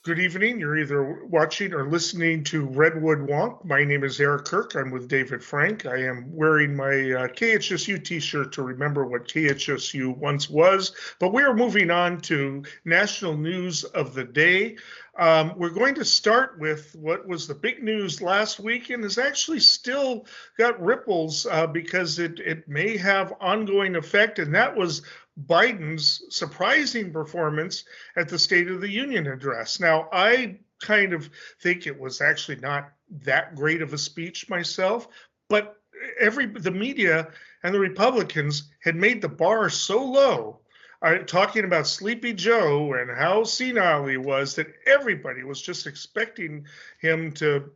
Good evening. You're either watching or listening to Redwood Wonk. My name is Eric Kirk. I'm with David Frank. I am wearing my KHSU t-shirt to remember what KHSU once was. But we are moving on to national news of the day. We're going to start with what was the big news last week and has actually still got ripples because it may have ongoing effect, and that was Biden's surprising performance at the State of the Union address. Now, I kind of think it was actually not that great of a speech myself, but the media and the Republicans had made the bar so low, talking about Sleepy Joe and how senile he was, that everybody was just expecting him to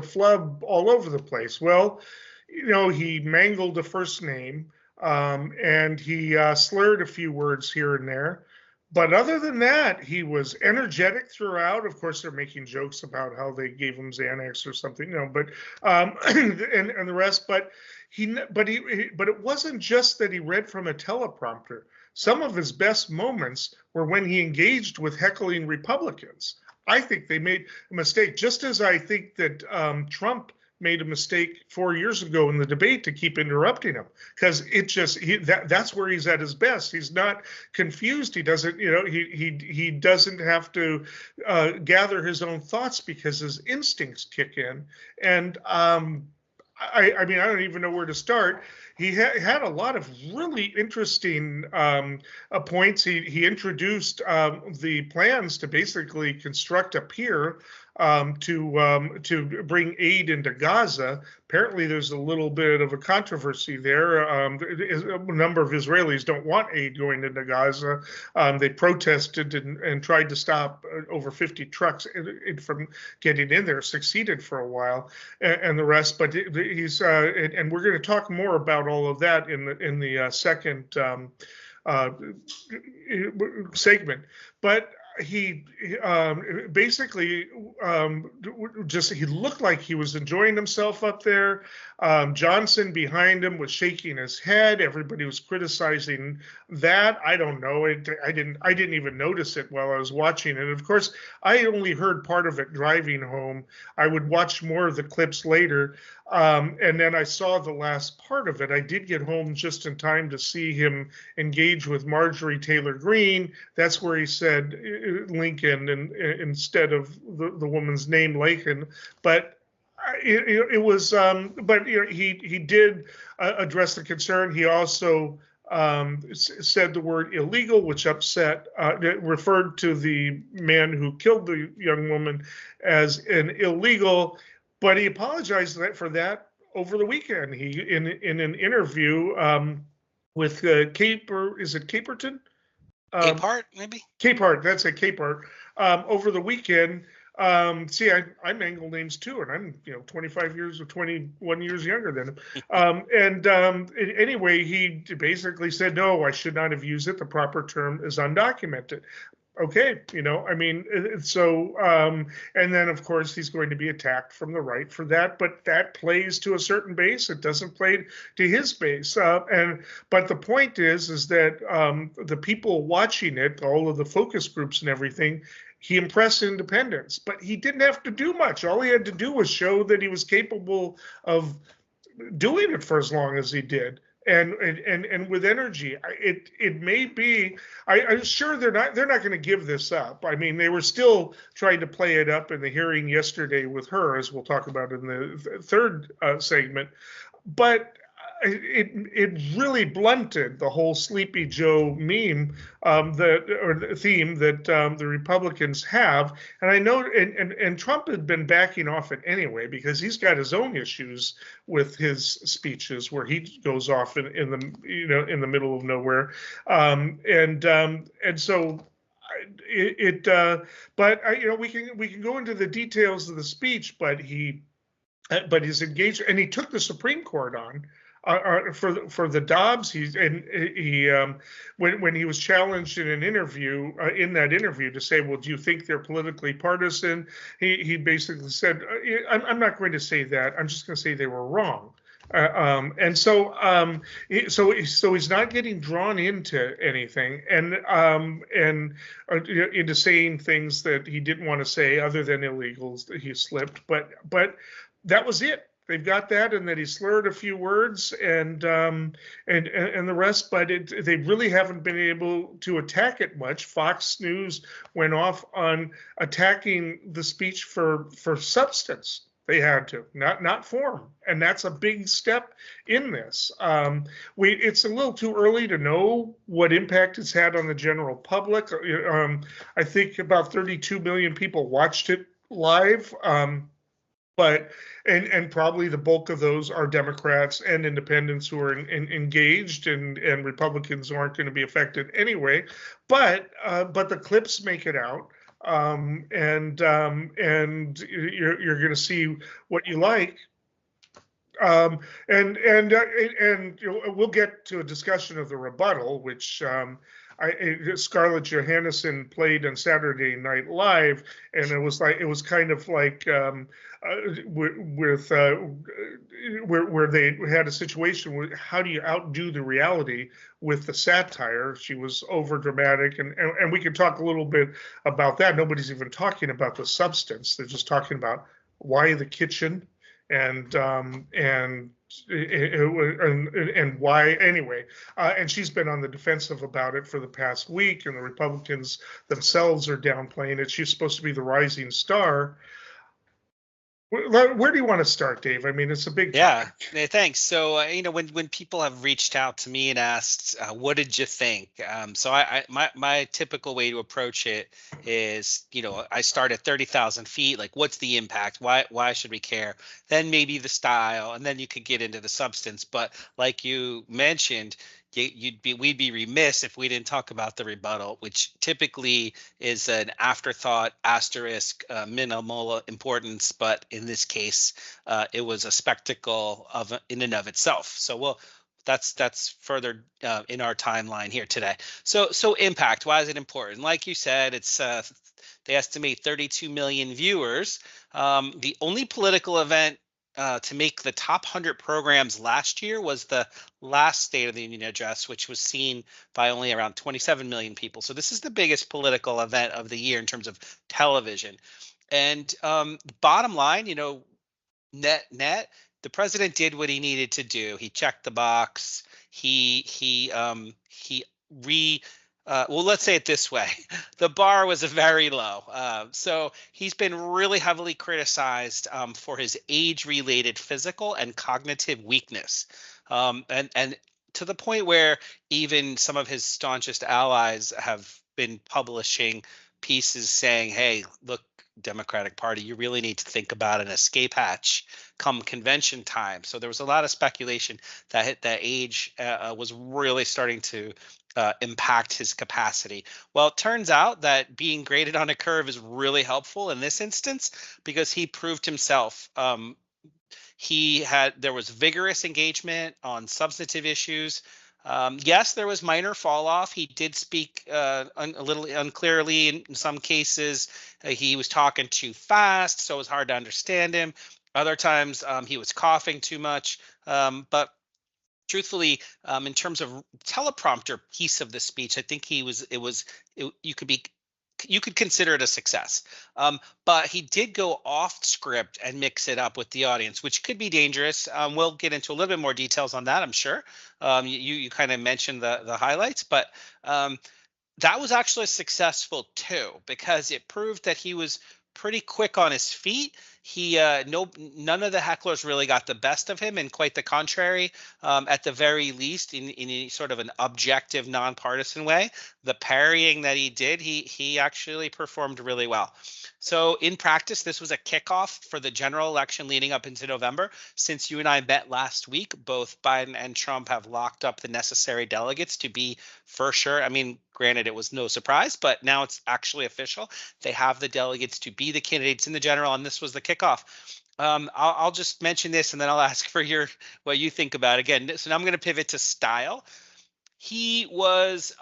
flub all over the place. Well, he mangled the first name. And he slurred a few words here and there. But other than that, he was energetic throughout. Of course, they're making jokes about how they gave him Xanax or something, but and the rest. But it wasn't just that he read from a teleprompter. Some of his best moments were when he engaged with heckling Republicans. I think they made a mistake, just as I think that Trump made a mistake 4 years ago in the debate to keep interrupting him, because that's where he's at his best. He's not confused. He doesn't, he doesn't have to gather his own thoughts because his instincts kick in. And I mean, I don't even know where to start. He had a lot of really interesting points. He introduced the plans to basically construct a pier to bring aid into Gaza. Apparently, there's a little bit of a controversy there. A number of Israelis don't want aid going into Gaza. They protested and tried to stop over 50 trucks from getting in there, succeeded for a while, and the rest. But he's and we're going to talk more about all of that in the second segment. But he basically he looked like he was enjoying himself up there. Johnson behind him was shaking his head. Everybody was criticizing that. I don't know. I didn't even notice it while I was watching it. Of course, I only heard part of it driving home. I would watch more of the clips later. And then I saw the last part of it. I did get home just in time to see him engage with Marjorie Taylor Greene. That's where he said Lincoln and instead of the woman's name, Lakin. But it was, but he did address the concern. He also said the word illegal, which referred to the man who killed the young woman as an illegal. But he apologized for that over the weekend. He in an interview with Caperton? Capehart, maybe? Capehart, that's a Capehart. Over the weekend, see, I mangle names too, and I'm 25 years or 21 years younger than him. Anyway, he basically said, no, I should not have used it. The proper term is undocumented. Okay, I mean, so, and then of course he's going to be attacked from the right for that, but that plays to a certain base. It doesn't play to his base. But the point is that the people watching it, all of the focus groups and everything, he impressed independents, but he didn't have to do much. All he had to do was show that he was capable of doing it for as long as he did. And with energy, it may be. I'm sure they're not going to give this up. I mean, they were still trying to play it up in the hearing yesterday with Hurr, as we'll talk about in the third segment. But it really blunted the whole Sleepy Joe meme or theme that the Republicans have. And I know, and Trump had been backing off it anyway because he's got his own issues with his speeches where he goes off in the middle of nowhere, and so. But we can go into the details of the speech, but he's engaged, and he took the Supreme Court on. For the Dobbs, when he was challenged in an interview, to say, well, do you think they're politically partisan? He basically said, I'm not going to say that. I'm just going to say they were wrong. And so he's not getting drawn into anything, and into saying things that he didn't want to say, other than illegals that he slipped. But that was it. They've got that, and that he slurred a few words, and the rest. But they really haven't been able to attack it much. Fox News went off on attacking the speech for substance. They had to, not form, and that's a big step in this. It's a little too early to know what impact it's had on the general public. I think about 32 million people watched it live. But and probably the bulk of those are Democrats and independents who are engaged, and Republicans aren't going to be affected anyway. But the clips make it out, and you're going to see what you like. And we'll get to a discussion of the rebuttal, which Scarlett Johansson played on Saturday Night Live, and it was kind of like with where they had a situation where how do you outdo the reality with the satire? She was over dramatic, and we can talk a little bit about that. Nobody's even talking about the substance; they're just talking about why the kitchen and why anyway. And she's been on the defensive about it for the past week, and the Republicans themselves are downplaying it. She's supposed to be the rising star. Where do you want to start, Dave? I mean, it's a big topic. Yeah, thanks. So when people have reached out to me and asked, what did you think? So my typical way to approach it is, I start at 30,000 feet. Like, what's the impact? Why should we care? Then maybe the style, and then you could get into the substance. But like you mentioned, we'd be remiss if we didn't talk about the rebuttal, which typically is an afterthought, asterisk, minimal importance, but in this case, it was a spectacle in and of itself. So that's further in our timeline here today. So impact. Why is it important? Like you said, it's they estimate 32 million viewers. The only political event to make the top 100 programs last year was the last State of the Union address, which was seen by only around 27 million people. So this is the biggest political event of the year in terms of television. And bottom line, net, the president did what he needed to do. He checked the box. Well, let's say it this way. The bar was very low. So he's been really heavily criticized for his age-related physical and cognitive weakness. And to the point where even some of his staunchest allies have been publishing pieces saying, hey, look, Democratic Party, you really need to think about an escape hatch come convention time. So there was a lot of speculation that age was really starting to impact his capacity. Well, it turns out that being graded on a curve is really helpful in this instance because he proved himself. There was vigorous engagement on substantive issues. Yes, there was minor fall off. He did speak a little unclearly in some cases. He was talking too fast, so it was hard to understand him. Other times he was coughing too much. But truthfully, in terms of teleprompter piece of the speech, I think you could consider it a success. But he did go off script and mix it up with the audience, which could be dangerous. We'll get into a little bit more details on that, I'm sure. You kind of mentioned the highlights, but that was actually successful too, because it proved that he was pretty quick on his feet. None of the hecklers really got the best of him, and quite the contrary. At the very least, in a sort of an objective, nonpartisan way, the parrying that he did, he actually performed really well. So in practice, this was a kickoff for the general election leading up into November. Since you and I met last week, both Biden and Trump have locked up the necessary delegates to be for sure. I mean, granted, it was no surprise, but now it's actually official. They have the delegates to be the candidates in the general, and this was the kickoff. I'll just mention this, and then I'll ask for what you think about it. Again. So now I'm going to pivot to style. He was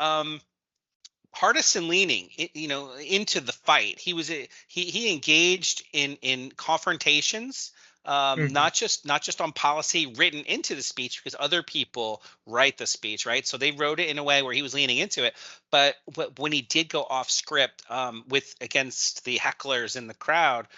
partisan leaning, into the fight. He engaged in confrontations Mhm. not just on policy written into the speech, because other people write the speech, right? So they wrote it in a way where he was leaning into it. But when he did go off script, with against the hecklers in the crowd,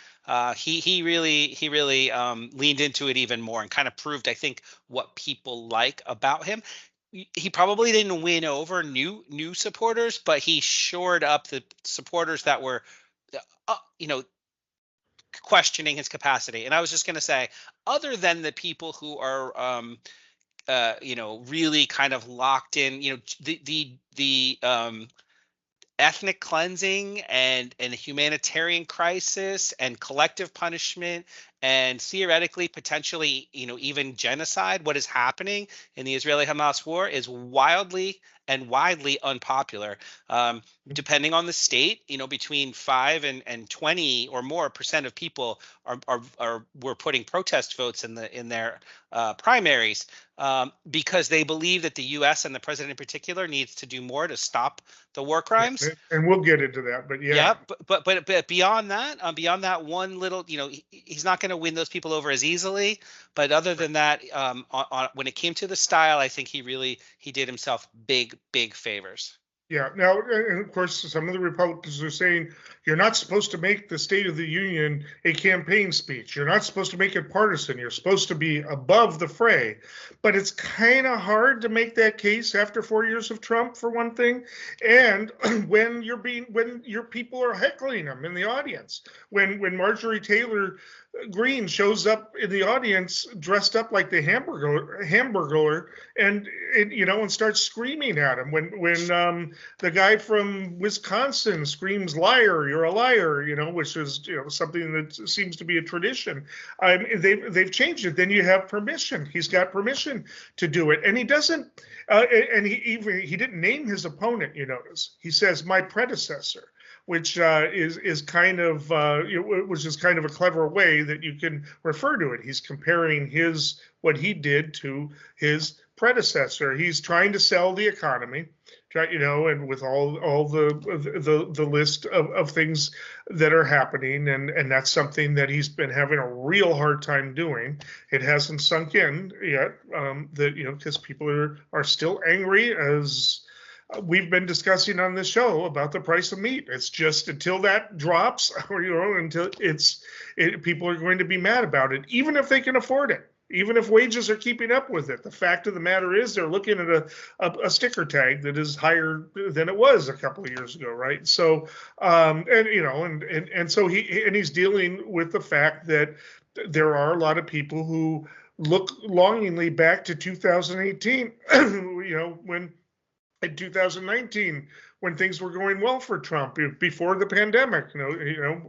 he really leaned into it even more and kind of proved, I think, what people like about him. He probably didn't win over new supporters, but he shored up the supporters that were, uh, you know, questioning his capacity. And I was just going to say, other than the people who are, really kind of locked in, the ethnic cleansing and humanitarian crisis and collective punishment and theoretically potentially even genocide, what is happening in the Israeli Hamas war is wildly and widely unpopular. Depending on the state, between 5 and 20 or more percent of people are were putting protest votes in their primaries, because they believe that the U.S. and the president in particular needs to do more to stop the war crimes. And we'll get into that, but Yeah, yeah. but beyond that one little, he's not going to win those people over as easily. But other than that, when it came to the style, I think he did himself big favors. Yeah. Now, and of course, some of the Republicans are saying you're not supposed to make the State of the Union a campaign speech. You're not supposed to make it partisan. You're supposed to be above the fray. But it's kind of hard to make that case after 4 years of Trump, for one thing, and when your people are heckling him in the audience. When Marjorie Taylor Greene shows up in the audience dressed up like the Hamburglar, and starts screaming at him. When the guy from Wisconsin screams, "Liar! You're a liar!" Which is something that seems to be a tradition. They've changed it. Then you have permission. He's got permission to do it, and he doesn't. And he didn't name his opponent. You notice he says my predecessor, which is kind of which is kind of a clever way that you can refer to it. He's comparing what he did to his predecessor. He's trying to sell the economy, and with all the list of things that are happening, and that's something that he's been having a real hard time doing. It hasn't sunk in yet, that because people are still angry, as we've been discussing on this show, about the price of meat. It's just until that drops, or until people are going to be mad about it, even if they can afford it, even if wages are keeping up with it. The fact of the matter is, they're looking at a sticker tag that is higher than it was a couple of years ago, right? So, so he's dealing with the fact that there are a lot of people who look longingly back to 2018, when in 2019, when things were going well for Trump before the pandemic,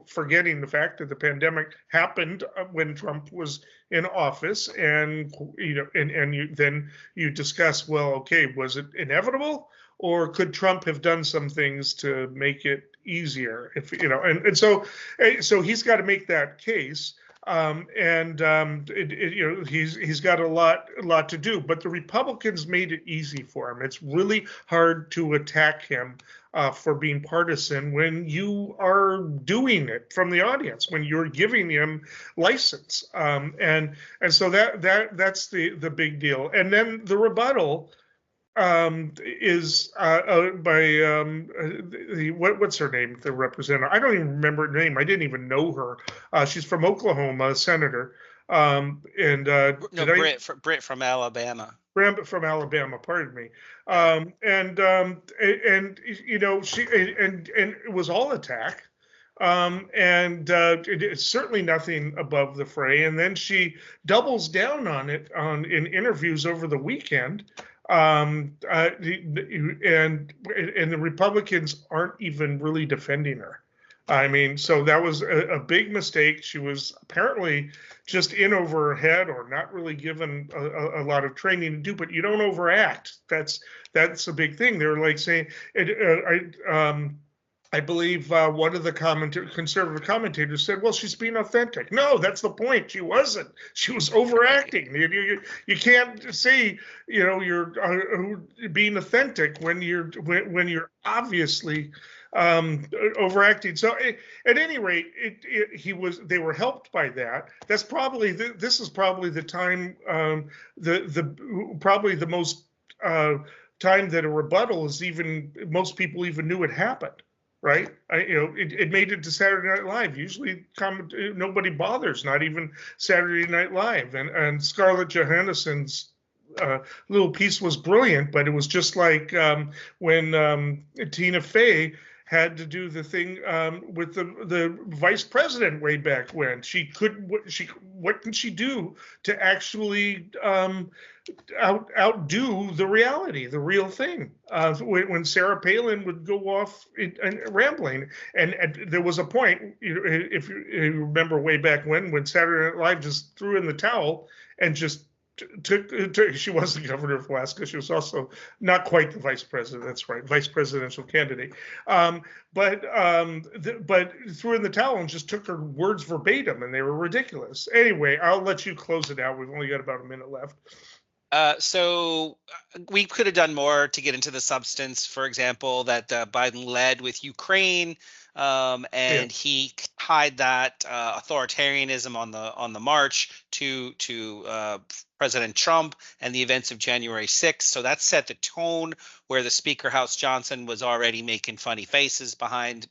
forgetting the fact that the pandemic happened when Trump was in office, and then you discuss, well, okay, was it inevitable, or could Trump have done some things to make it easier? If so he's got to make that case. He's got a lot to do, but the Republicans made it easy for him. It's really hard to attack him for being partisan when you are doing it from the audience, when you're giving him license, and so that's the big deal. And then the rebuttal is by what's her name, the representative? I don't even remember her name. I didn't even know her. She's from Oklahoma, senator. Britt from Alabama. From Alabama, pardon me. She it was all attack. It's certainly nothing above the fray. And then she doubles down on it in interviews over the weekend. And the Republicans aren't even really defending her. I mean, so that was a big mistake. She was apparently just in over her head, or not really given a lot of training to do. But you don't overact. That's a big thing. They're like saying, I believe one of the conservative commentators said, well, she's being authentic. No, that's the point. She wasn't. She was overacting. You can't say, you're being authentic when you're obviously overacting. So at any rate, they were helped by that. That's probably this is probably the time, probably the most time that a rebuttal is even, most people even knew it happened. Right, it made it to Saturday Night Live. Usually, nobody bothers, not even Saturday Night Live. And Scarlett Johansson's little piece was brilliant, but it was just like when Tina Fey had to do the thing with the vice president way back when. What can she do to actually outdo the reality, the real thing? When Sarah Palin would go off and rambling, and there was a point, if you remember way back when Saturday Night Live just threw in the towel and just she was the governor of Alaska. She was also not quite the vice president. That's right, vice presidential candidate. But threw in the towel and just took her words verbatim, and they were ridiculous. Anyway, I'll let you close it out. We've only got about a minute left. So we could have done more to get into the substance. For example, that Biden led with Ukraine, and he tied that authoritarianism on the march to President Trump and the events of January 6th. So that set the tone where the Speaker House Johnson was already making funny faces behind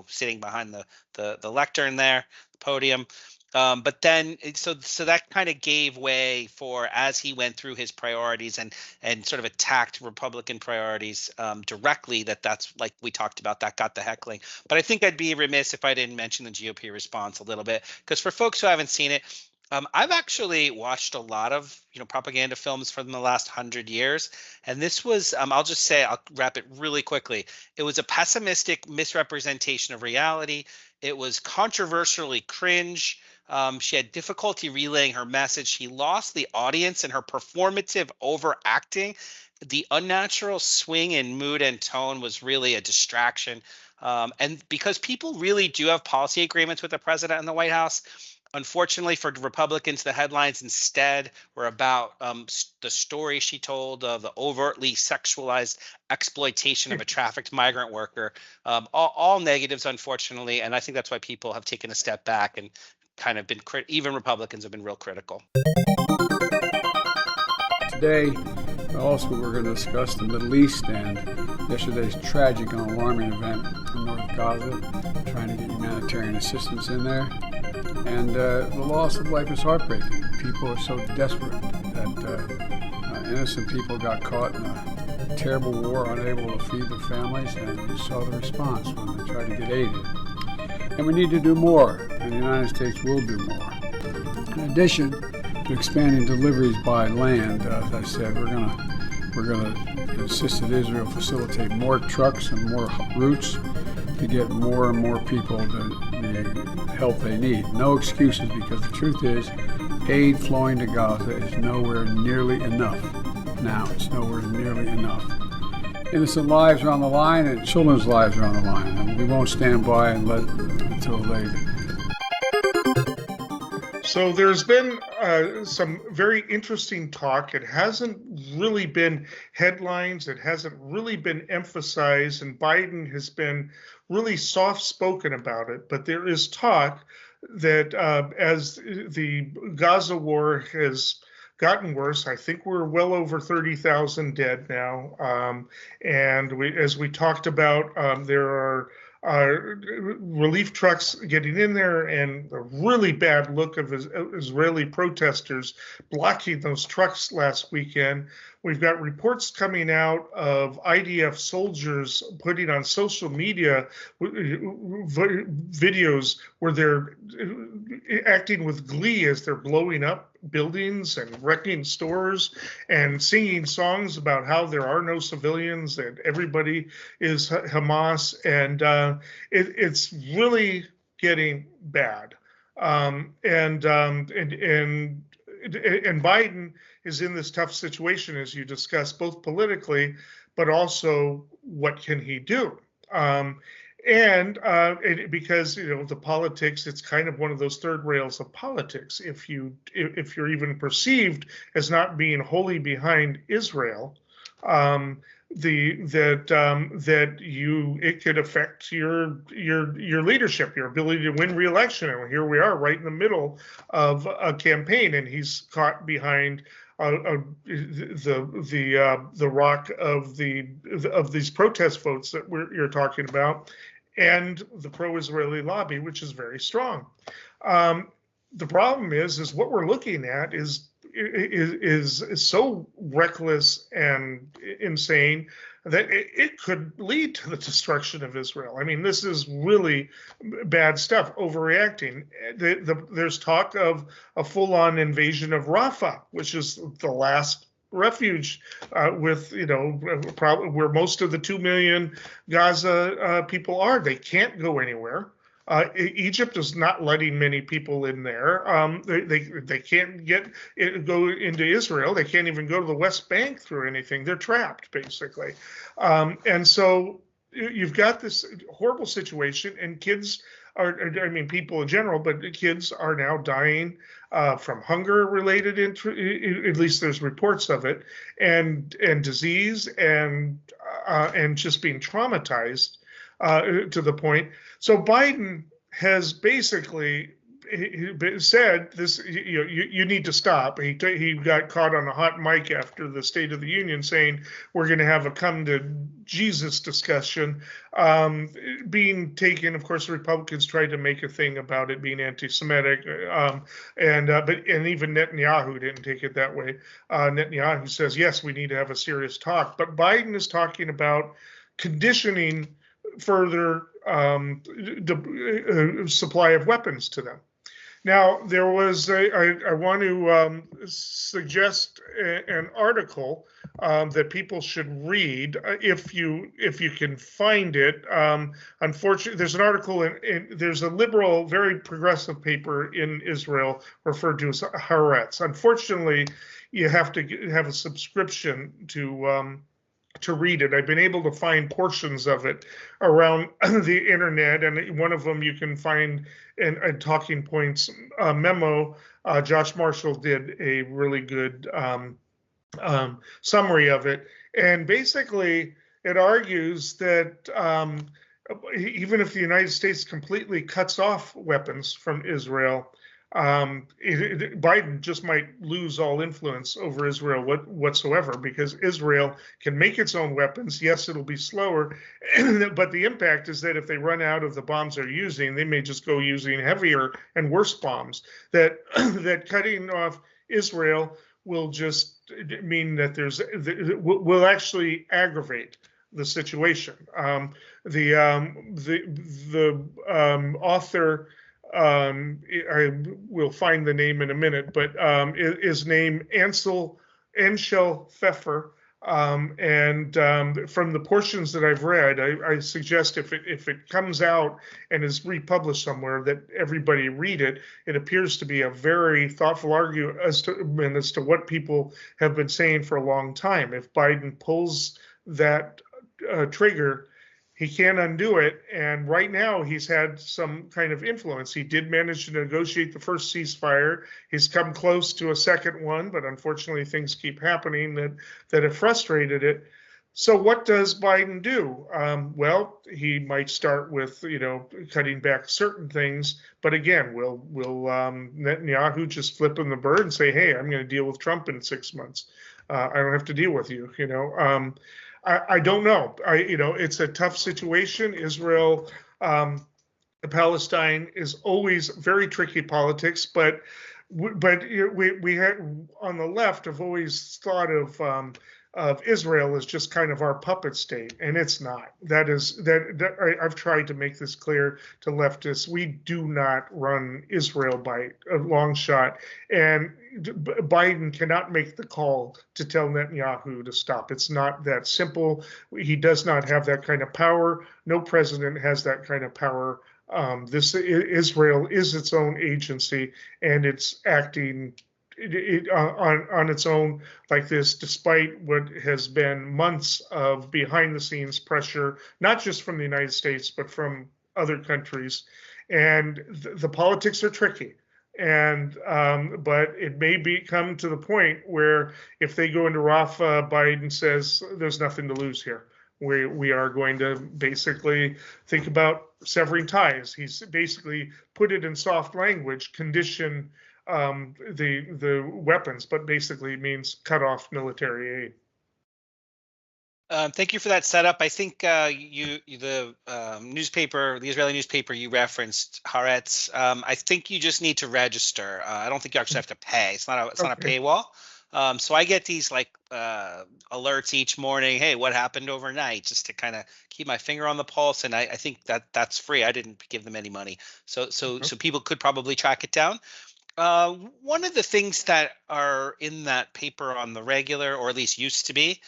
sitting behind the lectern there, the podium. But then so that kind of gave way for, as he went through his priorities and sort of attacked Republican priorities directly, that's like we talked about, that got the heckling. But I think I'd be remiss if I didn't mention the GOP response a little bit, because for folks who haven't seen it, I've actually watched a lot of propaganda films from the last 100 years, and this was I'll wrap it really quickly. It was a pessimistic misrepresentation of reality. It was controversially cringe. She had difficulty relaying her message. She lost the audience in her performative overacting. The unnatural swing in mood and tone was really a distraction. And because people really do have policy agreements with the president and the White House, unfortunately for Republicans, the headlines instead were about the story she told of the overtly sexualized exploitation of a trafficked migrant worker. All negatives, unfortunately, and I think that's why people have taken a step back and kind of been even Republicans have been real critical. Today, also we're going to discuss the Middle East and yesterday's tragic and alarming event in North Gaza, trying to get humanitarian assistance in there. And the loss of life is heartbreaking. People are so desperate that innocent people got caught in a terrible war, unable to feed their families, and you saw the response when they tried to get aid. And we need to do more, and the United States will do more. In addition to expanding deliveries by land, as I said, we're gonna insist that Israel facilitate more trucks and more routes to get more and more people the help they need. No excuses, because the truth is, aid flowing to Gaza is nowhere nearly enough. Now, it's nowhere nearly enough. Innocent lives are on the line, and children's lives are on the line, and we won't stand by and let until they. So there's been some very interesting talk. It hasn't really been headlines. It hasn't really been emphasized, and Biden has been really soft-spoken about it. But there is talk that as the Gaza war has gotten worse, I think we're well over 30,000 dead now. And as we talked about, there are relief trucks getting in there, and the really bad look of Israeli protesters blocking those trucks last weekend. We've got reports coming out of IDF soldiers putting on social media videos where they're acting with glee as they're blowing up buildings and wrecking stores and singing songs about how there are no civilians and everybody is Hamas. And it's really getting bad. And Biden is in this tough situation, as you discussed, both politically, but also what can he do? Because the politics, it's kind of one of those third rails of politics. If you're even perceived as not being wholly behind Israel, It could affect your leadership, your ability to win re-election. And here we are, right in the middle of a campaign, and he's caught behind the rock of these protest votes that you're talking about, and the pro-Israeli lobby, which is very strong. The problem is what we're looking at is so reckless and insane that it could lead to the destruction of Israel. I mean, this is really bad stuff, overreacting. There's talk of a full-on invasion of Rafah, which is the last refuge with, probably where most of the 2 million Gaza people are. They can't go anywhere. Egypt is not letting many people in there. They can't go into Israel. They can't even go to the West Bank through anything. They're trapped, basically. And so you've got this horrible situation, and people in general, but kids are now dying from hunger related, at least there's reports of it, and disease, and just being traumatized to the point. So Biden has basically said this, you need to stop. He got caught on a hot mic after the State of the Union saying we're going to have a come to Jesus discussion being taken. Of course, the Republicans tried to make a thing about it being anti-Semitic, but even Netanyahu didn't take it that way. Netanyahu says, yes, we need to have a serious talk. But Biden is talking about conditioning further supply of weapons to them. Now, there was I want to suggest an article that people should read if you can find it. Unfortunately, there's an article there's a liberal, very progressive paper in Israel referred to as Haaretz. Unfortunately, you have to have a subscription to read it. I've been able to find portions of it around the internet, and one of them you can find in a Talking Points memo. Josh Marshall did a really good summary of it, and basically it argues that even if the United States completely cuts off weapons from Israel, Biden just might lose all influence over Israel whatsoever, because Israel can make its own weapons. Yes, it'll be slower, but the impact is that if they run out of the bombs they're using, they may just go using heavier and worse bombs. That cutting off Israel will just mean that will actually aggravate the situation. The author, I will find the name in a minute, but is named Anshel Pfeffer. And from the portions that I've read, I suggest if it comes out and is republished somewhere, that everybody read it. It appears to be a very thoughtful argument as to what people have been saying for a long time. If Biden pulls that trigger, he can't undo it, and right now he's had some kind of influence. He did manage to negotiate the first ceasefire. He's come close to a second one, but unfortunately things keep happening that have frustrated it. So what does Biden do? Well, he might start with cutting back certain things, but again, will Netanyahu just flip him the bird and say, "Hey, I'm going to deal with Trump in 6 months. I don't have to deal with you." I don't know. It's a tough situation. Israel, Palestine is always very tricky politics, but we had on the left have always thought of Israel as just kind of our puppet state, and it's not. I've tried to make this clear to leftists. We do not run Israel by a long shot, and Biden cannot make the call to tell Netanyahu to stop. It's not that simple. He does not have that kind of power. No president has that kind of power. Israel is its own agency, and it's acting on its own like this, despite what has been months of behind the scenes pressure, not just from the United States, but from other countries. And the politics are tricky. And but it may come to the point where if they go into Rafah, Biden says there's nothing to lose here. We are going to basically think about severing ties. He's basically put it in soft language, condition the weapons, but basically means cut off military aid. Thank you for that setup. I think the newspaper, the Israeli newspaper you referenced, Haaretz. I think you just need to register. I don't think you actually have to pay. It's not a paywall. So I get these like alerts each morning. Hey, what happened overnight? Just to kind of keep my finger on the pulse. And I think that's free. I didn't give them any money. So people could probably track it down. One of the things that are in that paper on the regular, or at least used to be,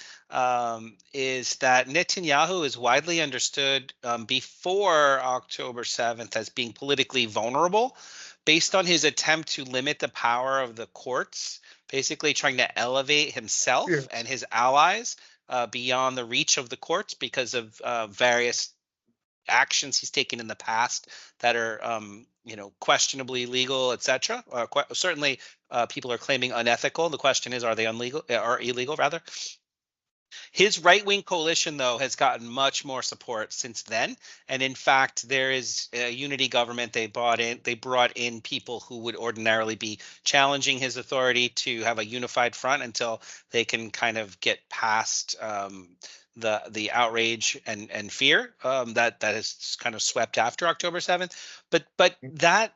is that Netanyahu is widely understood before October 7th as being politically vulnerable based on his attempt to limit the power of the courts, basically trying to elevate himself and his allies beyond the reach of the courts because of various actions he's taken in the past that are questionably legal, etc. Certainly people are claiming unethical. The question is, are they illegal rather? His right-wing coalition, though, has gotten much more support since then, and in fact, there is a unity government. They brought in people who would ordinarily be challenging his authority to have a unified front until they can kind of get past the outrage and fear that has kind of swept after October 7th. But that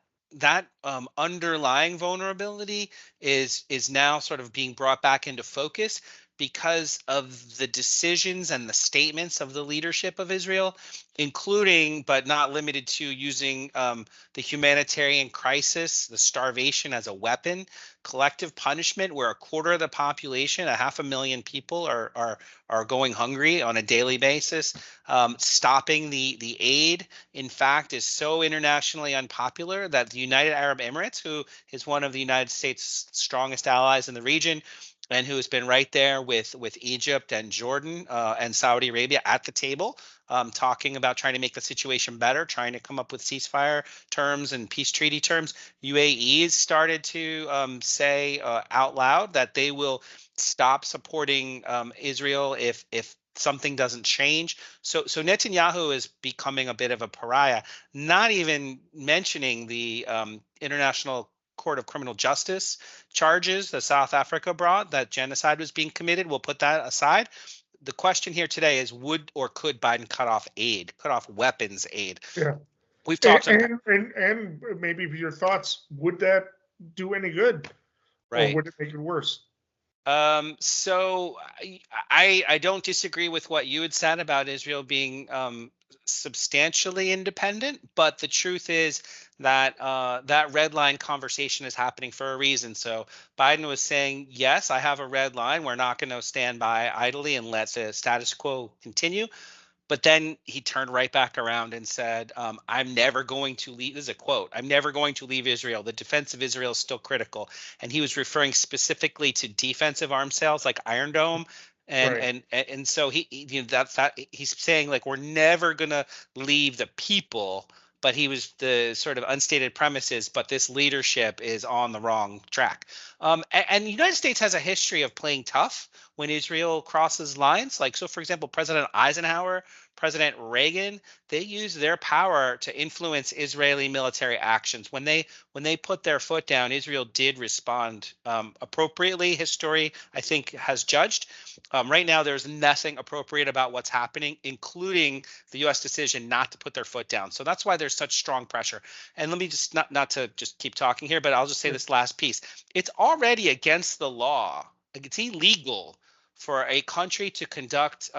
underlying vulnerability is now sort of being brought back into focus because of the decisions and the statements of the leadership of Israel, including but not limited to using the humanitarian crisis, the starvation as a weapon, collective punishment, where a quarter of the population, 500,000 people, are going hungry on a daily basis. Stopping the aid, in fact, is so internationally unpopular that the United Arab Emirates, who is one of the United States' strongest allies in the region, and who has been right there with Egypt and Jordan and Saudi Arabia at the table, talking about trying to make the situation better, trying to come up with ceasefire terms and peace treaty terms. UAE started to say out loud that they will stop supporting Israel if something doesn't change. So Netanyahu is becoming a bit of a pariah, not even mentioning the International Court of Criminal Justice charges that South Africa brought, that genocide was being committed. We'll put that aside. The question here today is, would or could Biden cut off weapons aid? Yeah. We've talked and maybe your thoughts, would that do any good? Right. Or would it make it worse? So I don't disagree with what you had said about Israel being substantially independent, but the truth is that that red line conversation is happening for a reason. So Biden was saying, yes, I have a red line. We're not going to stand by idly and let the status quo continue. But then he turned right back around and said, I'm never going to leave. This is a quote. I'm never going to leave Israel. The defense of Israel is still critical. And he was referring specifically to defensive arms sales like Iron Dome. And so he's saying, like, we're never going to leave the people. But he was the sort of unstated premises, but this leadership is on the wrong track. And the United States has a history of playing tough when Israel crosses lines. Like, so for example, President Eisenhower, President Reagan, they used their power to influence Israeli military actions. When they put their foot down, Israel did respond appropriately. History, I think, has judged. Right now, there's nothing appropriate about what's happening, including the U.S. decision not to put their foot down. So that's why there's such strong pressure. And let me just not to just keep talking here, but I'll just say this last piece. It's already against the law. Like, it's illegal for a country to conduct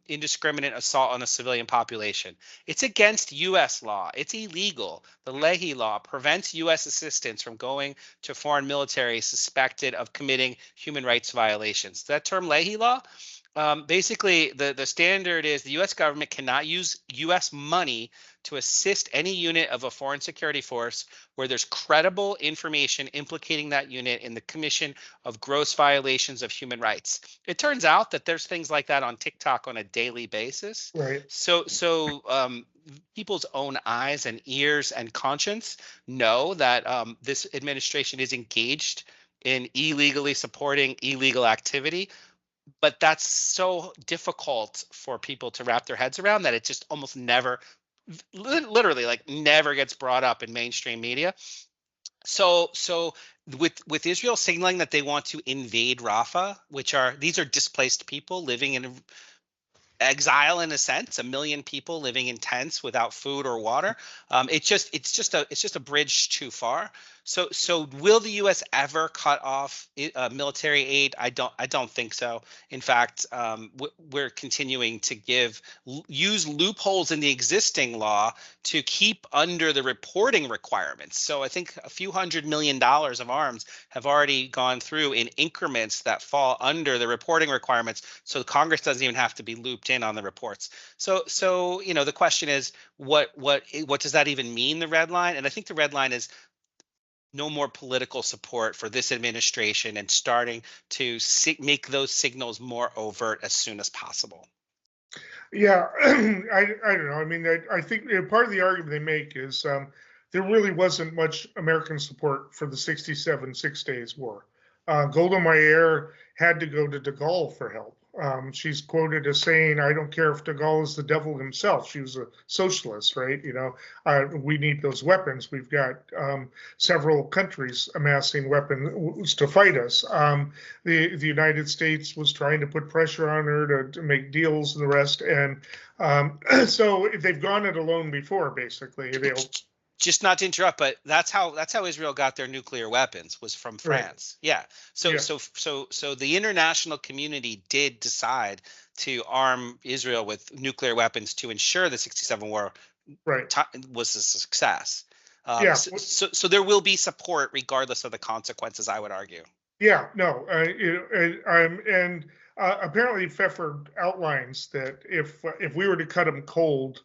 indiscriminate assault on a civilian population. It's against U.S. law. It's illegal. The Leahy law prevents U.S. assistance from going to foreign military suspected of committing human rights violations. That term Leahy law Basically, the standard is the U.S. government cannot use U.S. money to assist any unit of a foreign security force where there's credible information implicating that unit in the commission of gross violations of human rights. It turns out that there's things like that on TikTok on a daily basis. Right. So people's own eyes and ears and conscience know that this administration is engaged in illegally supporting illegal activity. But that's so difficult for people to wrap their heads around that it just almost never, literally like never gets brought up in mainstream media. So with Israel signaling that they want to invade Rafah, these are displaced people living in exile in a sense, 1 million people living in tents without food or water. It's just a bridge too far. So will the U.S. ever cut off military aid? I don't think so. In fact, we're continuing to use loopholes in the existing law to keep under the reporting requirements. So I think a few $100 million of arms have already gone through in increments that fall under the reporting requirements. So Congress doesn't even have to be looped in on the reports. So the question is, what does that even mean, the red line? And I think the red line is no more political support for this administration and starting to make those signals more overt as soon as possible. Yeah, I don't know. I mean, I think part of the argument they make is there really wasn't much American support for the 67 Six Days War. Golda Meir had to go to de Gaulle for help. She's quoted as saying, "I don't care if de Gaulle is the devil himself." She was a socialist, right? We need those weapons. We've got several countries amassing weapons to fight us. The United States was trying to put pressure on her to make deals and the rest. And so they've gone it alone before, basically. Just not to interrupt, but that's how Israel got their nuclear weapons, was from France. Right. Yeah. So the international community did decide to arm Israel with nuclear weapons to ensure the 67 war was a success. So there will be support regardless of the consequences, I would argue. Yeah. No. And apparently Pfeffer outlines that if we were to cut them cold,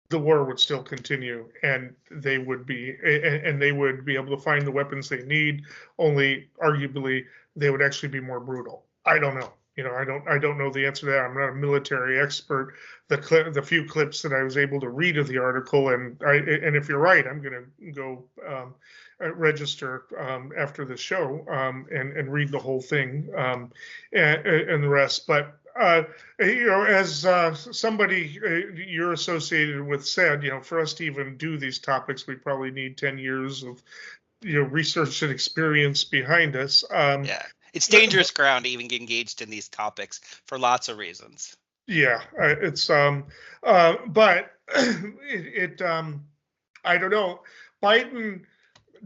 the war would still continue, and they would be able to find the weapons they need. Only, arguably, they would actually be more brutal. I don't know. I don't know the answer to that. I'm not a military expert. The few clips that I was able to read of the article, and if you're right, I'm going to go register after the show and read the whole thing and the rest. But as somebody you're associated with said, for us to even do these topics, we probably need 10 years of, research and experience behind us. Yeah, it's dangerous ground to even get engaged in these topics for lots of reasons. Yeah, it's but I don't know. Biden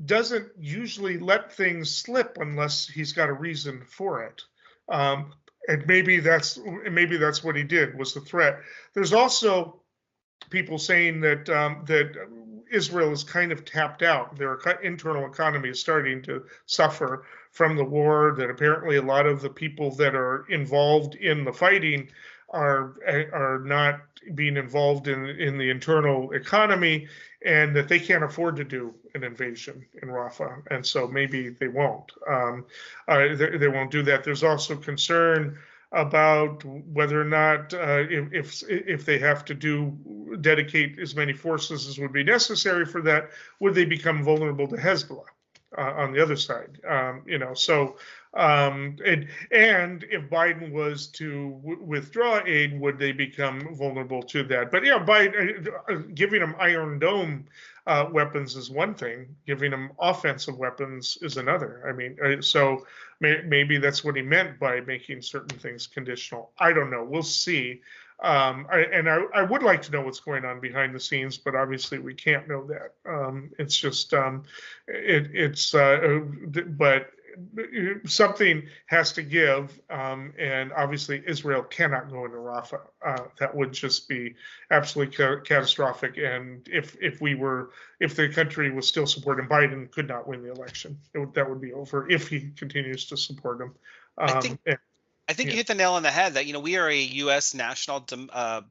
doesn't usually let things slip unless he's got a reason for it. And maybe that's what he did, was the threat. There's also people saying that Israel is kind of tapped out. Their internal economy is starting to suffer from the war, that apparently a lot of the people that are involved in the fighting are not being involved in the internal economy, and that they can't afford to do an invasion in Rafah, and so maybe they won't. They won't do that. There's also concern about whether or not if they have to dedicate as many forces as would be necessary for that, would they become vulnerable to Hezbollah on the other side? And if Biden was to withdraw aid, would they become vulnerable to that? But giving them Iron Dome weapons is one thing. Giving them offensive weapons is another. I mean, so maybe that's what he meant by making certain things conditional. I don't know. We'll see. I would like to know what's going on behind the scenes, but obviously we can't know that. It's just but something has to give, and obviously Israel cannot go into Rafah. That would just be absolutely catastrophic. And if the country was still supporting Biden, could not win the election. That would be over if he continues to support him. I think you hit the nail on the head that, we are a U.S. national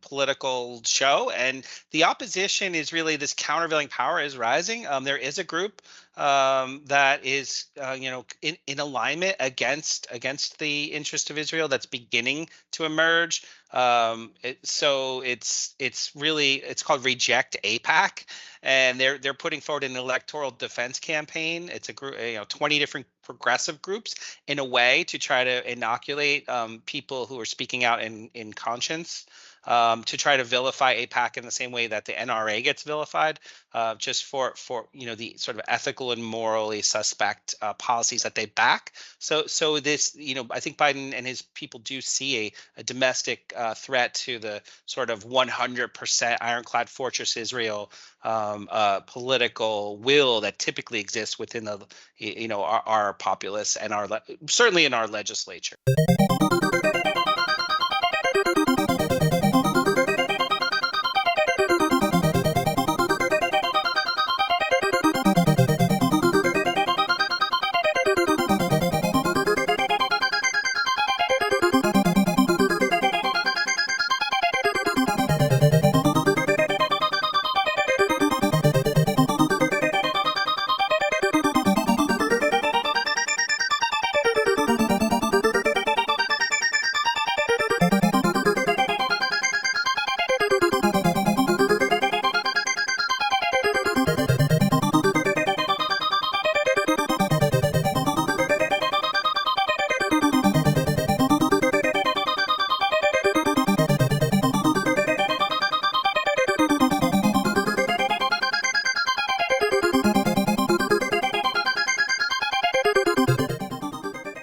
political show, and the opposition is really this countervailing power is rising. There is a group that is, in alignment against the interest of Israel that's beginning to emerge. It's called Reject AIPAC, and they're putting forward an electoral defense campaign. It's a group, 20 different progressive groups in a way to try to inoculate people who are speaking out in conscience, to try to vilify AIPAC in the same way that the NRA gets vilified, just for the sort of ethical and morally suspect policies that they back. So this, I think Biden and his people do see a domestic threat to the sort of 100% ironclad fortress Israel political will that typically exists within our populace and certainly in our legislature.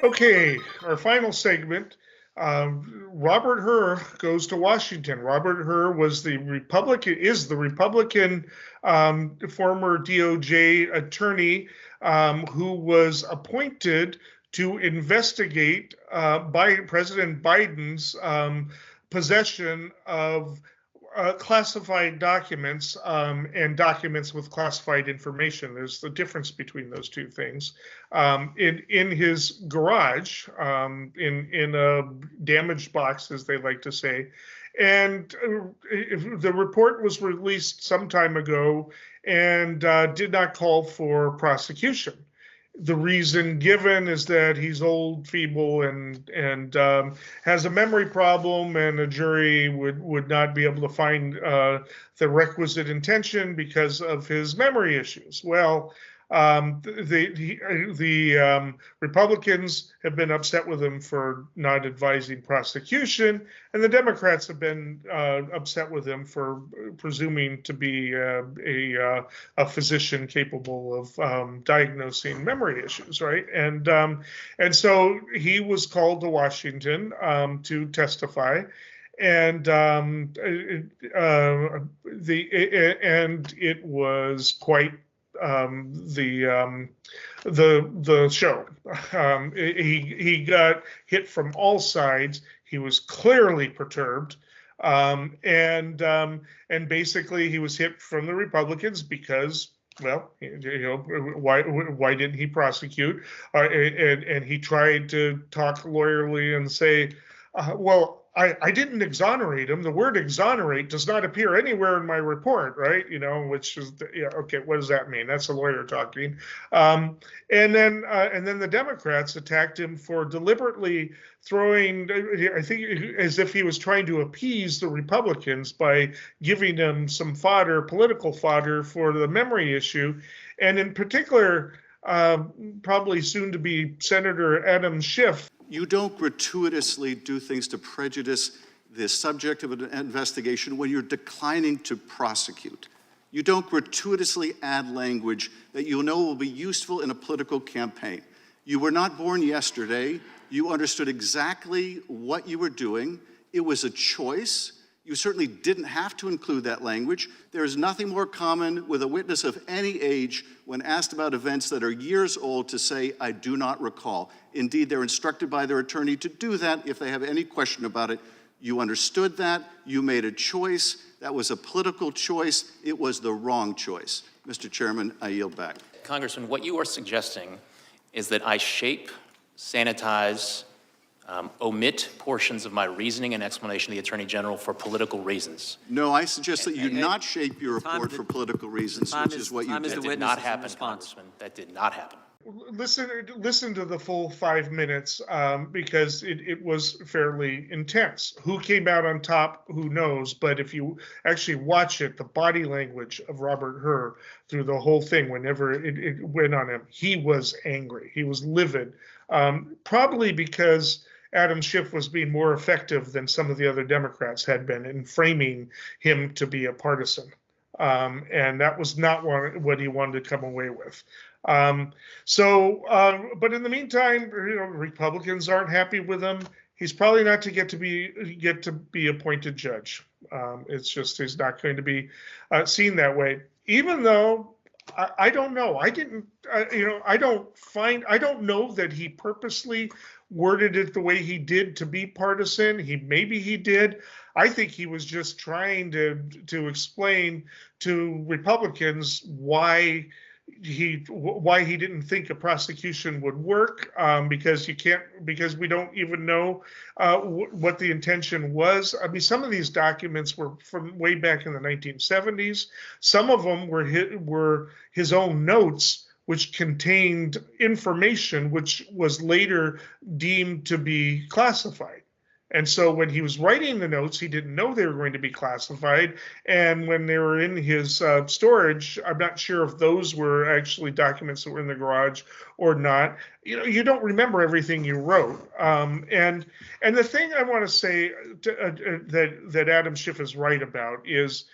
Okay, our final segment. Robert Hurr goes to Washington. Robert Hurr is the Republican former DOJ attorney who was appointed to investigate by President Biden's possession of classified documents and documents with classified information. There's the difference between those two things. In his garage, in a damaged box, as they like to say. And the report was released some time ago and did not call for prosecution. The reason given is that he's old, feeble, and has a memory problem, and a jury would not be able to find the requisite intention because of his memory issues. Well, the Republicans have been upset with him for not advising prosecution, and the Democrats have been upset with him for presuming to be a physician capable of diagnosing memory issues, right? And so he was called to Washington to testify. And it was quite the show. He got hit from all sides. He was clearly perturbed, and basically he was hit from the Republicans because, well, why didn't he prosecute? And he tried to talk lawyerly and say, well, I didn't exonerate him. The word exonerate does not appear anywhere in my report, right? Which is, okay, what does that mean? That's a lawyer talking. And then the Democrats attacked him for deliberately throwing, I think, as if he was trying to appease the Republicans by giving them some fodder, political fodder for the memory issue. And in particular, probably soon to be Senator Adam Schiff. You don't gratuitously do things to prejudice the subject of an investigation when you're declining to prosecute. You don't gratuitously add language that you know will be useful in a political campaign. You were not born yesterday. You understood exactly what you were doing. It was a choice. You certainly didn't have to include that language. There is nothing more common with a witness of any age when asked about events that are years old to say, I do not recall. Indeed, they're instructed by their attorney to do that if they have any question about it. You understood that. You made a choice. That was a political choice. It was the wrong choice. Mr. Chairman, I yield back. Congressman, what you are suggesting is that I shape, sanitize, omit portions of my reasoning and explanation to the Attorney General for political reasons. No, I suggest that you not shape your report for political reasons, which is what you did. That did not happen, Congressman. That did not happen. Listen to the full 5 minutes because it was fairly intense. Who came out on top, who knows? But if you actually watch it, the body language of Robert Hurr through the whole thing, whenever it went on him, he was angry. He was livid, probably because Adam Schiff was being more effective than some of the other Democrats had been in framing him to be a partisan. And that was not what he wanted to come away with. But in the meantime, Republicans aren't happy with him. He's probably not to get to be appointed judge. It's just he's not going to be seen that way. Even though I don't know, I don't know that he purposely worded it the way he did to be partisan. Maybe he did. I think he was just trying to explain to Republicans why he didn't think a prosecution would work, because we don't even know what the intention was. I mean, some of these documents were from way back in the 1970s. Some of them were his own notes, which contained information which was later deemed to be classified. And so when he was writing the notes, he didn't know they were going to be classified. And when they were in his storage, I'm not sure if those were actually documents that were in the garage or not. You don't remember everything you wrote. And the thing I want to say that Adam Schiff is right about is,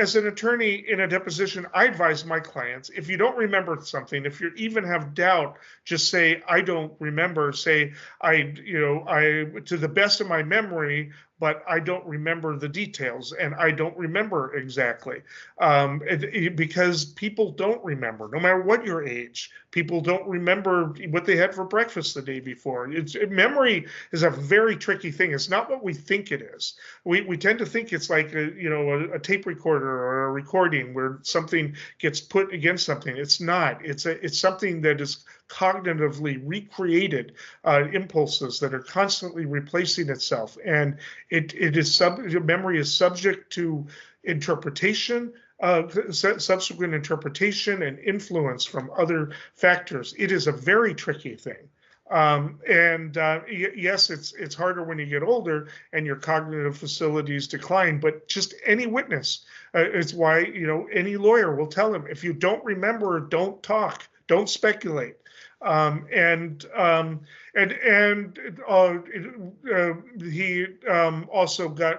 as an attorney in a deposition, I advise my clients, if you don't remember something, if you even have doubt, just say, I don't remember. Say, I to the best of my memory, but I don't remember the details, and I don't remember exactly, because people don't remember, no matter what your age. People don't remember what they had for breakfast the day before. Memory is a very tricky thing. It's not what we think it is. We tend to think it's like a tape recorder or a recording where something gets put against something. It's not. It's something that is cognitively recreated impulses that are constantly replacing itself, and memory is subject to interpretation, subsequent interpretation, and influence from other factors. It is a very tricky thing. Yes, it's harder when you get older and your cognitive facilities decline, but just any witness, it's why, any lawyer will tell him, if you don't remember, don't talk, don't speculate. He also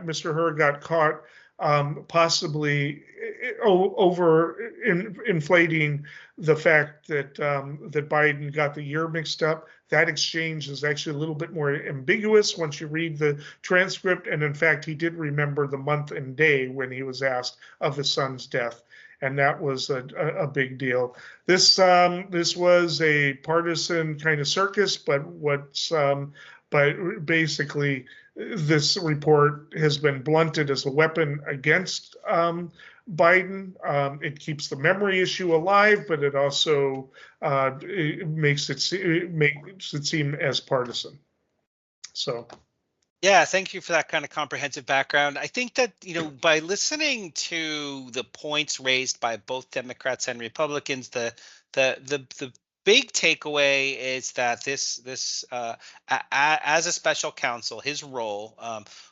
Mr. Hurr got caught possibly over inflating the fact that Biden got the year mixed up. That exchange is actually a little bit more ambiguous once you read the transcript. And in fact, he did remember the month and day when he was asked of his son's death. And that was a big deal. This was a partisan kind of circus, but basically this report has been blunted as a weapon against Biden. It keeps the memory issue alive, but it also makes it seem as partisan. So. Yeah, thank you for that kind of comprehensive background. I think that, by listening to the points raised by both Democrats and Republicans, the big takeaway is that this as a special counsel, his role,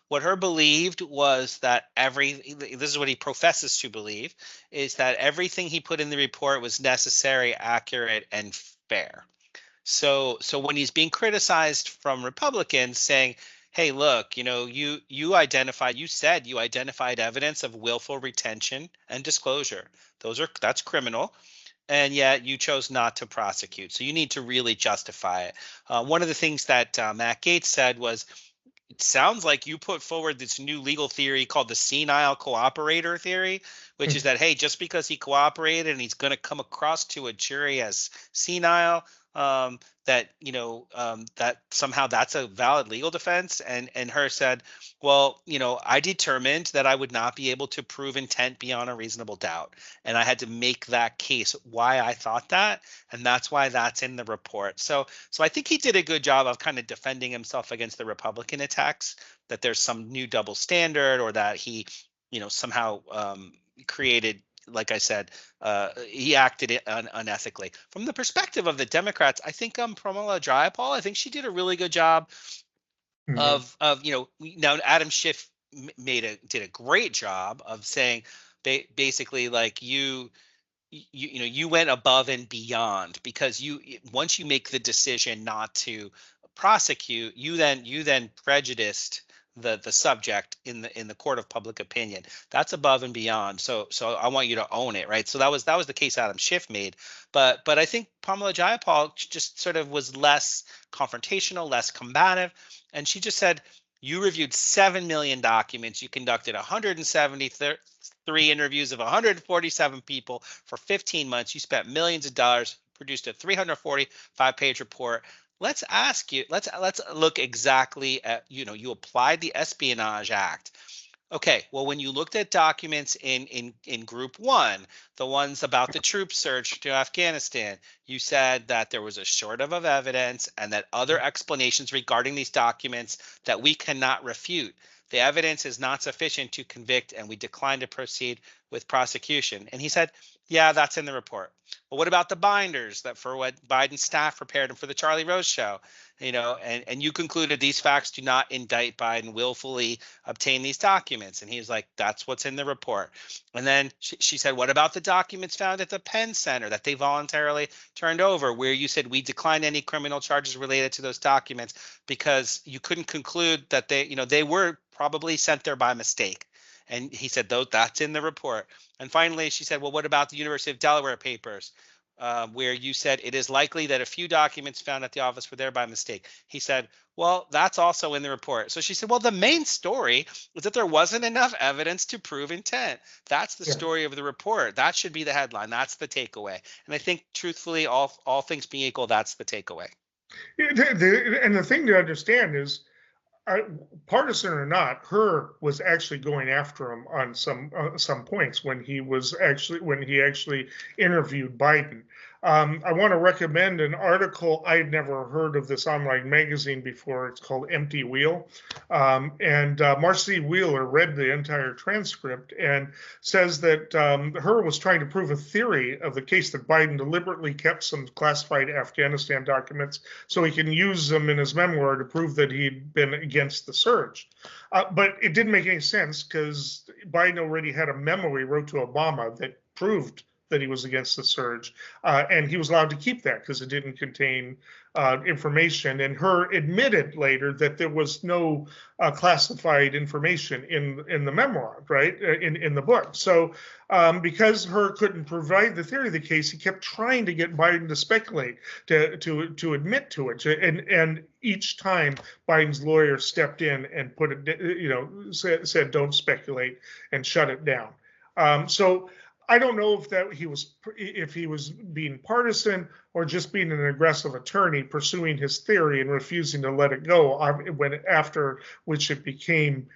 what Hurr believed was that this is what he professes to believe, is that everything he put in the report was necessary, accurate, and fair. So when he's being criticized from Republicans saying, hey, look, you said you identified evidence of willful retention and disclosure. That's criminal. And yet you chose not to prosecute. So you need to really justify it. One of the things that Matt Gaetz said was, it sounds like you put forward this new legal theory called the senile cooperator theory, which is that, hey, just because he cooperated and he's going to come across to a jury as senile, that that somehow that's a valid legal defense, and Hurr said, well, I determined that I would not be able to prove intent beyond a reasonable doubt, and I had to make that case why I thought that, and that's why that's in the report. So I think he did a good job of kind of defending himself against the Republican attacks, that there's some new double standard, or that he somehow created, like I said, he acted unethically. From the perspective of the Democrats, I think Pramila Jayapal, I think she did a really good job of now Adam Schiff did a great job of saying basically, like, you went above and beyond, because once you make the decision not to prosecute, you then prejudiced the subject in the court of public opinion. That's above and beyond. So I want you to own it, right? So that was the case Adam Schiff made. But I think Pramila Jayapal just sort of was less confrontational, less combative, and she just said, you reviewed 7 million documents. You conducted 173 interviews of 147 people for 15 months. You spent millions of dollars, produced a 345-page report. Let's look exactly at, you applied the Espionage Act. Okay, well, when you looked at documents in group 1, the ones about the troop surge to Afghanistan, you said that there was a shortage of evidence and that other explanations regarding these documents that we cannot refute. The evidence is not sufficient to convict, and we decline to proceed with prosecution. And he said, yeah, that's in the report. Well, what about the binders that for what Biden's staff prepared him for the Charlie Rose show? And you concluded these facts do not indict Biden willfully obtain these documents. And he was like, that's what's in the report. And then she said, what about the documents found at the Penn Center that they voluntarily turned over, where you said we declined any criminal charges related to those documents because you couldn't conclude that they were probably sent there by mistake. And he said, that's in the report. And finally, she said, well, what about the University of Delaware papers, where you said it is likely that a few documents found at the office were there by mistake? He said, well, that's also in the report. So she said, well, the main story is that there wasn't enough evidence to prove intent. That's the story of the report. That should be the headline. That's the takeaway. And I think, truthfully, all things being equal, that's the takeaway. And the thing to understand is, partisan or not, Hurr was actually going after him on some points when he actually interviewed Biden. I want to recommend an article. I'd never heard of this online magazine before. It's called Empty Wheel. And Marcy Wheeler read the entire transcript and says that Hurr was trying to prove a theory of the case that Biden deliberately kept some classified Afghanistan documents so he can use them in his memoir to prove that he'd been against the surge. But it didn't make any sense, because Biden already had a memo he wrote to Obama that proved that he was against the surge, and he was allowed to keep that because it didn't contain information. And Hurr admitted later that there was no classified information in the memoir, right, in the book. So because Hurr couldn't provide the theory of the case, he kept trying to get Biden to speculate, to admit to it. And each time Biden's lawyer stepped in and put it, said don't speculate, and shut it down. So I don't know if he was being partisan or just being an aggressive attorney pursuing his theory and refusing to let it go, after which it became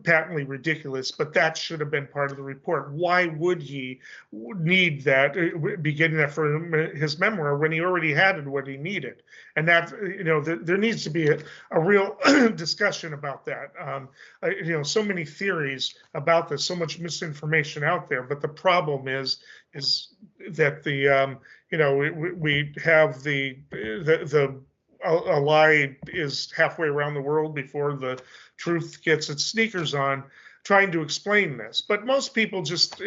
patently ridiculous. But that should have been part of the report. Why would he need that, be getting that for his memoir, when he already had what he needed? And that, there needs to be a real discussion about that. So many theories about this, so much misinformation out there. But the problem is that we have a lie is halfway around the world before the truth gets its sneakers on, trying to explain this. But most people just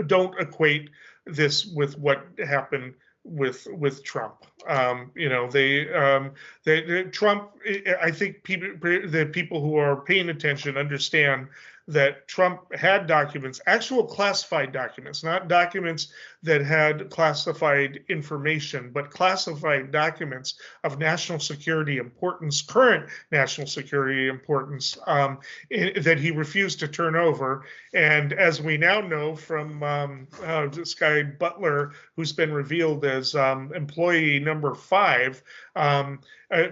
don't equate this with what happened with Trump. Trump, I think the people who are paying attention understand that Trump had documents, actual classified documents, not documents that had classified information, but classified documents of national security importance, current national security importance, that he refused to turn over. And as we now know from this guy Butler, who's been revealed as employee number 5,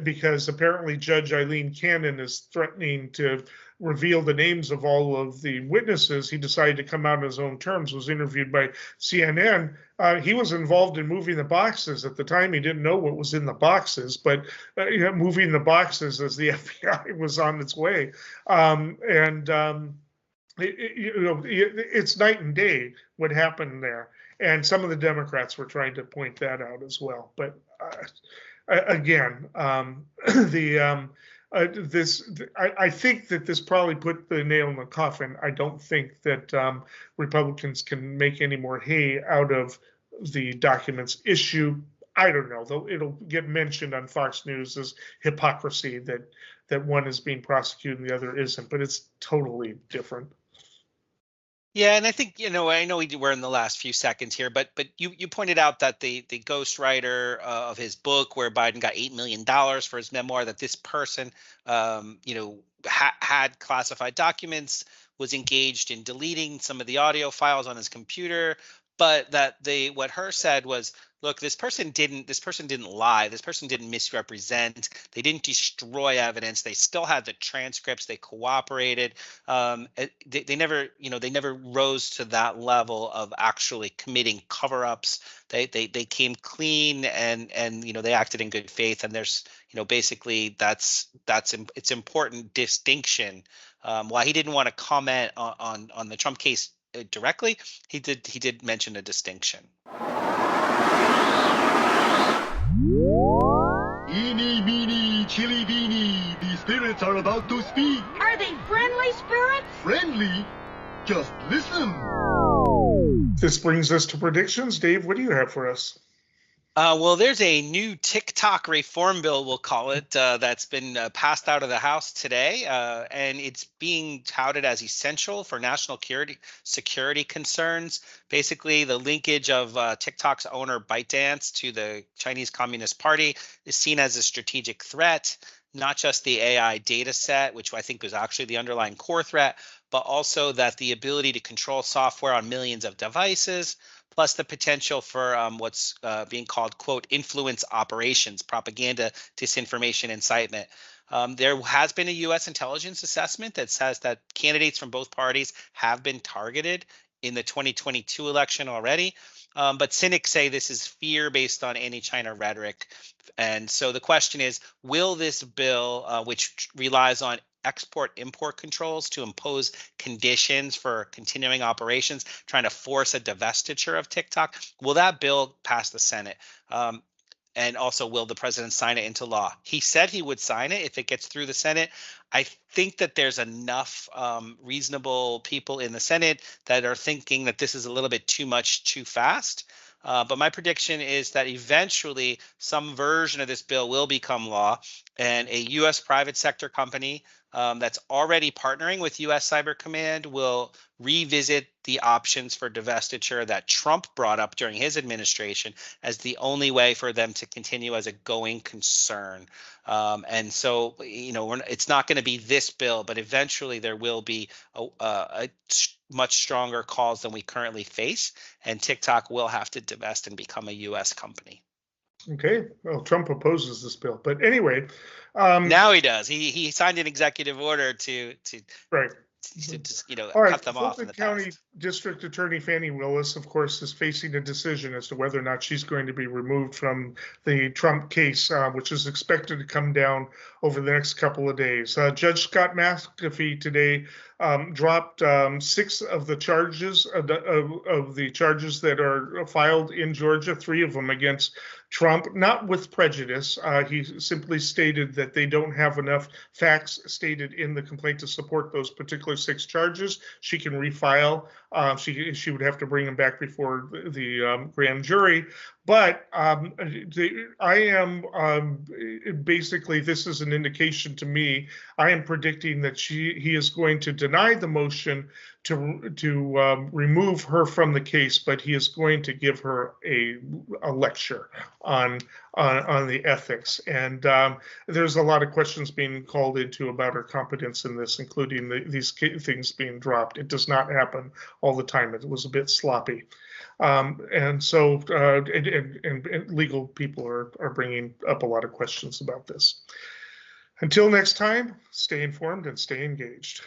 because apparently Judge Eileen Cannon is threatening to reveal the names of all of the witnesses, he decided to come out on his own terms, was interviewed by CNN. He was involved in moving the boxes. At the time, he didn't know what was in the boxes, but moving the boxes as the FBI was on its way. It's night and day what happened there. And some of the Democrats were trying to point that out as well. But again, I think that this probably put the nail in the coffin. I don't think that Republicans can make any more hay out of the documents issue. I don't know, though it'll get mentioned on Fox News as hypocrisy that one is being prosecuted and the other isn't, but it's totally different. Yeah, and I think, I know we're in the last few seconds here, but you pointed out that the ghostwriter of his book, where Biden got $8 million for his memoir, that this person, had classified documents, was engaged in deleting some of the audio files on his computer, but that what Hurr said was, look, this person didn't lie. This person didn't misrepresent. They didn't destroy evidence. They still had the transcripts. They cooperated. They never rose to that level of actually committing cover-ups. They came clean and they acted in good faith. And there's basically it's important distinction. While he didn't want to comment on the Trump case directly, he did mention a distinction. Eeny, meeny, chili beanie, the spirits are about to speak. Are they friendly spirits? Friendly? Just listen. This brings us to predictions. Dave, what do you have for us? Well, there's a new TikTok reform bill, we'll call it, that's been passed out of the House today, and it's being touted as essential for national security concerns. Basically, the linkage of TikTok's owner ByteDance to the Chinese Communist Party is seen as a strategic threat, not just the AI data set, which I think was actually the underlying core threat, but also that the ability to control software on millions of devices, plus the potential for what's being called, quote, influence operations, propaganda, disinformation, incitement. There has been a U.S. intelligence assessment that says that candidates from both parties have been targeted in the 2022 election already. But cynics say this is fear based on anti-China rhetoric. And so the question is, will this bill, which relies on export-import controls to impose conditions for continuing operations, trying to force a divestiture of TikTok, will that bill pass the Senate? And also, will the president sign it into law? He said he would sign it if it gets through the Senate. I think that there's enough reasonable people in the Senate that are thinking that this is a little bit too much, too fast. But my prediction is that eventually some version of this bill will become law, and a U.S. private sector company that's already partnering with U.S. Cyber Command will revisit the options for divestiture that Trump brought up during his administration as the only way for them to continue as a going concern. And so, it's not going to be this bill, but eventually there will be a much stronger calls than we currently face, and TikTok will have to divest and become a U.S. company. Okay, well, Trump opposes this bill, but anyway. Now he does. He signed an executive order to right. All right, cut them off in the County past. District Attorney Fani Willis, of course, is facing a decision as to whether or not she's going to be removed from the Trump case, which is expected to come down over the next couple of days. Judge Scott McAfee today dropped 6 of the charges of the charges that are filed in Georgia, 3 of them against Trump, not with prejudice. He simply stated that they don't have enough facts stated in the complaint to support those particular 6 charges. She can refile. She would have to bring them back before the grand jury. But I am basically, this is an indication to me. I am predicting that he is going to deny the motion to remove her from the case, but he is going to give her a lecture on the ethics. And there's a lot of questions being called into about her competence in this, including these things being dropped. It does not happen all the time. It was a bit sloppy. And so and legal people are bringing up a lot of questions about this. Until next time, stay informed and stay engaged.